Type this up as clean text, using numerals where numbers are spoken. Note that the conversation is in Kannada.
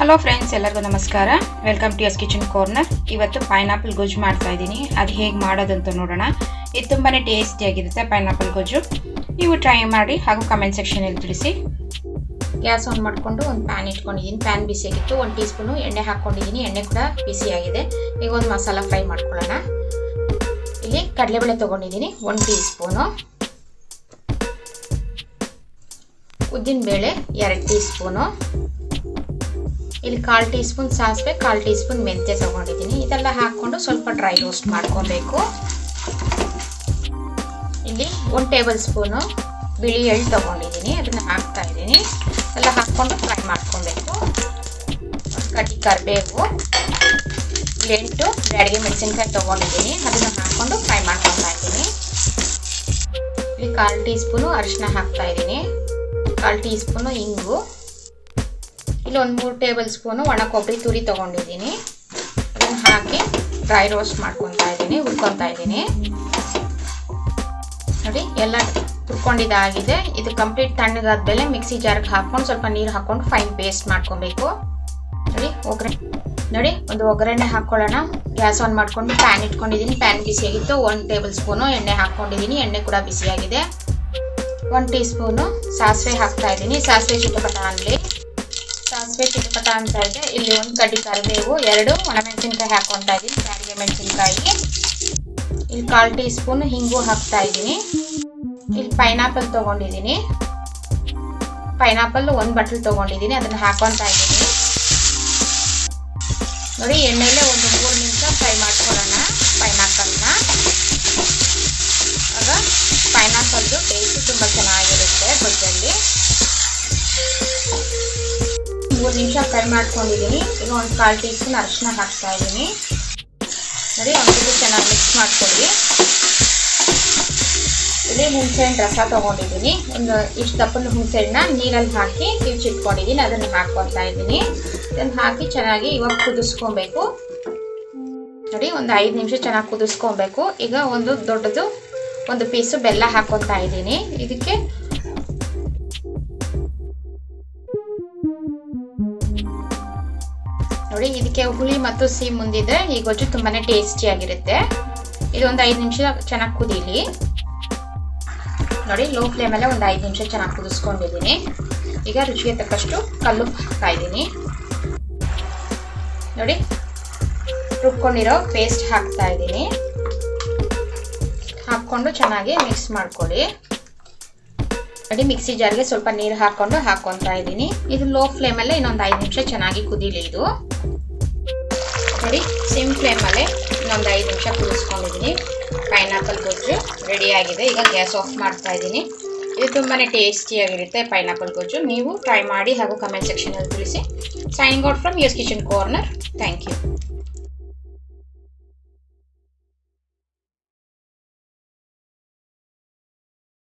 ಹಲೋ ಫ್ರೆಂಡ್ಸ್, ಎಲ್ಲರಿಗೂ ನಮಸ್ಕಾರ. Welcome to yes kitchen corner. ಇವತ್ತು ಪೈನಾಪಲ್ ಗೊಜ್ಜು ಮಾಡ್ತಾ ಇದ್ದೀನಿ. ಅದು ಹೇಗೆ ಮಾಡೋದಂತ ನೋಡೋಣ. ಇದು ತುಂಬಾ ಟೇಸ್ಟಿಯಾಗಿರುತ್ತೆ ಪೈನಾಪಲ್ ಗೊಜ್ಜು. ನೀವು ಟ್ರೈ ಮಾಡಿ ಹಾಗೂ ಕಮೆಂಟ್ ಸೆಕ್ಷನಲ್ಲಿ ತಿಳಿಸಿ. ಗ್ಯಾಸ್ ಆನ್ ಮಾಡಿಕೊಂಡು ಒಂದು ಪ್ಯಾನ್ ಇಟ್ಕೊಂಡಿದ್ದೀನಿ. ಪ್ಯಾನ್ ಬಿಸಿಯಾಗಿತ್ತು. 1 ಟೀ ಸ್ಪೂನು ಎಣ್ಣೆ ಹಾಕ್ಕೊಂಡಿದ್ದೀನಿ. ಎಣ್ಣೆ ಕೂಡ ಬಿಸಿಯಾಗಿದೆ. ಈಗ ಒಂದು ಮಸಾಲ ಫ್ರೈ ಮಾಡ್ಕೊಳ್ಳೋಣ. ಇಲ್ಲಿ ಕಡಲೆಬೇಳೆ ತೊಗೊಂಡಿದ್ದೀನಿ 1 ಟೀ ಸ್ಪೂನು, ಉದ್ದಿನಬೇಳೆ 2 ಟೀ ಸ್ಪೂನು, ಇಲ್ಲಿ 1/4 ಟೀ ಸ್ಪೂನ್ ಸಾಸಿವೆ, 1/4 ಟೀ ಸ್ಪೂನ್ ಮೆಂತ್ಯ ತೊಗೊಂಡಿದ್ದೀನಿ. ಇದೆಲ್ಲ ಹಾಕ್ಕೊಂಡು ಸ್ವಲ್ಪ ಡ್ರೈ ರೋಸ್ಟ್ ಮಾಡ್ಕೊಬೇಕು. ಇಲ್ಲಿ 1 ಟೇಬಲ್ ಸ್ಪೂನು ಬಿಳಿ ಎಳ್ಳು ತೊಗೊಂಡಿದ್ದೀನಿ, ಅದನ್ನು ಹಾಕ್ತಾ ಇದ್ದೀನಿ. ಎಲ್ಲ ಹಾಕ್ಕೊಂಡು ಫ್ರೈ ಮಾಡ್ಕೊಬೇಕು. ಕಡ್ಡಿ ಕರಿಬೇವು, 8 ಬ್ಯಾಡಗೆ ಮೆಣಸಿನ್ಕಾಯಿ ತೊಗೊಂಡಿದ್ದೀನಿ, ಅದನ್ನು ಹಾಕ್ಕೊಂಡು ಫ್ರೈ ಮಾಡ್ಕೊತಾ ಇದ್ದೀನಿ. ಇಲ್ಲಿ 1/4 ಟೀ ಸ್ಪೂನು ಅರಿಶಿನ ಹಾಕ್ತಾ ಇದ್ದೀನಿ, 1/4 ಟೀ ಸ್ಪೂನು ಇಂಗು, ಇಲ್ಲಿ 3 ಟೇಬಲ್ ಸ್ಪೂನು ಒಣ ಕೊಬ್ಬರಿ ತುರಿ ತೊಗೊಂಡಿದ್ದೀನಿ. ಅದನ್ನು ಹಾಕಿ ಡ್ರೈ ರೋಸ್ಟ್ ಮಾಡ್ಕೊತಾ ಇದ್ದೀನಿ, ಹುರ್ಕೊತಾ ಇದ್ದೀನಿ. ನೋಡಿ, ಎಲ್ಲ ಹುರ್ಕೊಂಡಿದ್ದಾಗಿದೆ. ಇದು ಕಂಪ್ಲೀಟ್ ತಣ್ಣಗಾದ್ಮೇಲೆ ಮಿಕ್ಸಿ ಜಾರ್ಗೆ ಹಾಕ್ಕೊಂಡು ಸ್ವಲ್ಪ ನೀರು ಹಾಕ್ಕೊಂಡು ಫೈನ್ ಪೇಸ್ಟ್ ಮಾಡ್ಕೊಬೇಕು. ನೋಡಿ ಒಂದು ಒಗ್ಗರಣೆ ಹಾಕ್ಕೊಳ್ಳೋಣ. ಗ್ಯಾಸ್ ಆನ್ ಮಾಡ್ಕೊಂಡು ಪ್ಯಾನ್ ಇಟ್ಕೊಂಡಿದ್ದೀನಿ. ಪ್ಯಾನ್ ಬಿಸಿಯಾಗಿತ್ತು. 1 ಟೇಬಲ್ ಸ್ಪೂನು ಎಣ್ಣೆ ಹಾಕ್ಕೊಂಡಿದ್ದೀನಿ. ಎಣ್ಣೆ ಕೂಡ ಬಿಸಿಯಾಗಿದೆ. 1 ಟೀ ಸ್ಪೂನು ಸಾಸಿವೆ ಹಾಕ್ತಾ ಇದ್ದೀನಿ. ಸಾಸಿವೆ ಚಿಟಪಟ ಅನ್ನಲಿ. ಸಾಸಿವೆ ಚಿಟಪಟ ಅಂತ ಇದೆ. ಇಲ್ಲಿ 1 ಕಡ್ಡಿ ಕರಿಬೇವು, 2 ಒಣಮೆಣಸಿನ್ಕಾಯಿ ಹಾಕ್ಕೊತಾ ಇದ್ದೀನಿ, ಬ್ಯಾಡಗೆ ಮೆಣಸಿನ್ಕಾಯಿ. ಇಲ್ಲಿ 1/4 ಟೀ ಸ್ಪೂನ್ ಹಿಂಗು ಹಾಕ್ತಾ ಇದ್ದೀನಿ. ಇಲ್ಲಿ ಪೈನಾಪಲ್ ತೊಗೊಂಡಿದ್ದೀನಿ. ಪೈನಾಪಲ್ 1 ಬಟ್ಲು ತೊಗೊಂಡಿದ್ದೀನಿ, ಅದನ್ನು ಹಾಕೊತಾ ಇದ್ದೀನಿ. ನೋಡಿ, ಎಣ್ಣೆಯಲ್ಲೇ ಒಂದು 3 ನಿಮಿಷ ಫ್ರೈ ಮಾಡ್ಕೊಳ್ಳೋಣ ಪೈನಾಪಲ್ನ. ಆಗ ಪೈನಾಪಲ್ದು ಟೇಸ್ಟ್ ತುಂಬ ಚೆನ್ನಾಗಿರುತ್ತೆ ಗೊಜ್ಜಲ್ಲಿ. 3 ನಿಮಿಷ ಫ್ರೈ ಮಾಡ್ಕೊಂಡಿದ್ದೀನಿ. ಈಗ 1/4 ಟೀ ಸ್ಪೂನ್ ಅರಿಶಿನ ಹಾಕ್ತಾ ಇದ್ದೀನಿ. ನೋಡಿ, ಒಂದ್ಸತಿ ಚೆನ್ನಾಗಿ ಮಿಕ್ಸ್ ಮಾಡ್ಕೊಳ್ಳಿ. ಇಲ್ಲಿ ಹುಣಸೆಹಣ್ಣು ರಸ ತೊಗೊಂಡಿದ್ದೀನಿ. ಒಂದು ಇಷ್ಟು ದಪ್ಪನ ಹುಣಸೆಹಣ್ಣನ್ನ ನೀರಲ್ಲಿ ಹಾಕಿ ಕಿವುಚಿಟ್ಕೊಂಡಿದ್ದೀನಿ, ಅದನ್ನು ಹಾಕ್ಕೊತಾ ಇದ್ದೀನಿ. ಇದನ್ನು ಹಾಕಿ ಚೆನ್ನಾಗಿ ಇವಾಗ ಕುದಿಸ್ಕೊಬೇಕು. ನೋಡಿ, ಒಂದು 5 ನಿಮಿಷ ಚೆನ್ನಾಗಿ ಕುದಿಸ್ಕೊಬೇಕು. ಈಗ ಒಂದು ದೊಡ್ಡದು 1 ಪೀಸು ಬೆಲ್ಲ ಹಾಕ್ಕೊತಾ ಇದ್ದೀನಿ. ಇದಕ್ಕೆ ನೋಡಿ, ಇದಕ್ಕೆ ಹುಳಿ ಮತ್ತು ಸಿಹಿ ಮುಂದಿದ್ರೆ ಈ ಗೊಜ್ಜು ತುಂಬಾನೇ ಟೇಸ್ಟಿಯಾಗಿರುತ್ತೆ. ಇದೊಂದು 5 ನಿಮಿಷ ಚೆನ್ನಾಗಿ ಕುದೀಲಿ. ನೋಡಿ, ಲೋ ಫ್ಲೇಮಲ್ಲೇ ಒಂದು 5 ನಿಮಿಷ ಚೆನ್ನಾಗಿ ಕುದಿಸ್ಕೊಂಡಿದ್ದೀನಿ. ಈಗ ರುಚಿಗೆ ತಕ್ಕಷ್ಟು ಕಲ್ಲು ಹಾಕ್ತಾ ಇದ್ದೀನಿ. ನೋಡಿ, ರುಬ್ಕೊಂಡಿರೋ ಪೇಸ್ಟ್ ಹಾಕ್ತಾ ಇದ್ದೀನಿ. ಹಾಕ್ಕೊಂಡು ಚೆನ್ನಾಗಿ ಮಿಕ್ಸ್ ಮಾಡ್ಕೊಳ್ಳಿ. ನೋಡಿ, ಮಿಕ್ಸಿ ಜಾರ್ಗೆ ಸ್ವಲ್ಪ ನೀರು ಹಾಕ್ಕೊಂಡು ಹಾಕ್ಕೊತಾ ಇದ್ದೀನಿ. ಇದು ಲೋ ಫ್ಲೇಮಲ್ಲೇ ಇನ್ನೊಂದು 5 ನಿಮಿಷ ಚೆನ್ನಾಗಿ ಕುದೀಲಿ. ಇದು ನೋಡಿ, ಸಿಮ್ ಫ್ಲೇಮಲ್ಲೇ ಇನ್ನೊಂದು 5 ನಿಮಿಷ ಕುದಿಸ್ಕೊಂಡಿದ್ದೀನಿ. ಪೈನಾಪಲ್ ಗೊಜ್ಜು ರೆಡಿ ಆಗಿದೆ. ಈಗ ಗ್ಯಾಸ್ ಆಫ್ ಮಾಡ್ತಾ ಇದ್ದೀನಿ. ಇದು ತುಂಬಾ ಟೇಸ್ಟಿಯಾಗಿರುತ್ತೆ ಪೈನಾಪಲ್ ಗೊಜ್ಜು. ನೀವು ಟ್ರೈ ಮಾಡಿ ಹಾಗೂ ಕಮೆಂಟ್ ಸೆಕ್ಷನಲ್ಲಿ ತಿಳಿಸಿ. Signing out from yes kitchen corner. Thank you.